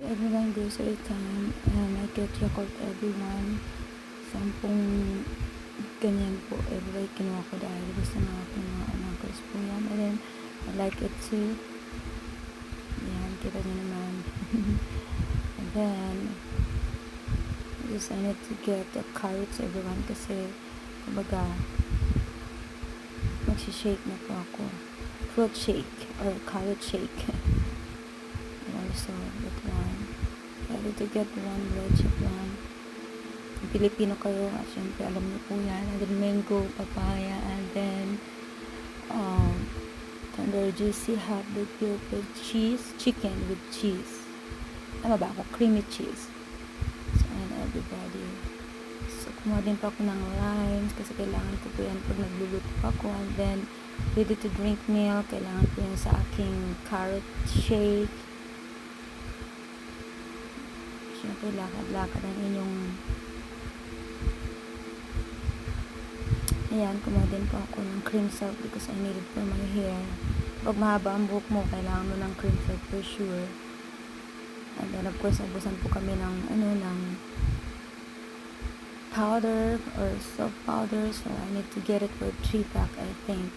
Everyone grocery time and I get Yakult everyone. 10 ganyan po. Every kinuha ko dahil gusto na ako ng mga uncles po yan. And then, I like it too. Yan, kita nyo naman. And then, I need to get the carrots everyone kasi kumbaga magsishake na po ako. Fruit shake or carrot shake. And also, that one. I need to get one leche one. Pilipino kayo, syempre alam niyo po yan. And then mango, papaya, and then tender juicy hot dog with cheese, chicken with cheese. Tama ba ako? Creamy cheese. So, and everybody. So, kumuha din pa ako ng limes kasi kailangan ko po yan pag nagluluto ako. And then, ready to drink milk. Kailangan ko yan sa aking carrot shake. Syempre, lakad-lakad ang inyong ayan, kumuha din po ako ng cream silk because I need it for my hair. Pag mahaba ang buhok mo, kailangan mo ng cream silk for sure. And then, of course, nabusan po kami ng, ng powder or soap powder. So, I need to get it for 3-pack, I think.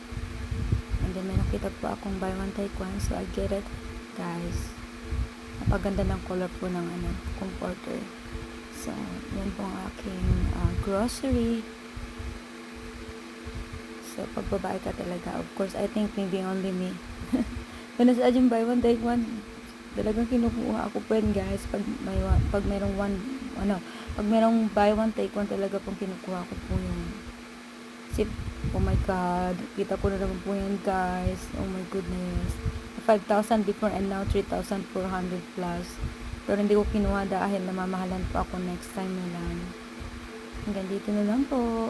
And then, may nakita po akong buy one take one. So, I get it, guys. Napaganda ng color po ng, comforter. So, yan po ang aking grocery. So, pag babae ka talaga, of course, I think maybe only me. Kung nasa yung buy one, take one, talagang kinukuha ako po yan, guys. Pag merong pag merong buy one, take one, talaga pong kinukuha ko po yun. Kasi, oh my God, kita ko na naman po yan, guys. Oh my goodness. 5,000 before and now 3,400 plus. Pero hindi ko kinuha dahil namamahalan po ako next time na lang. Hanggang dito na lang po.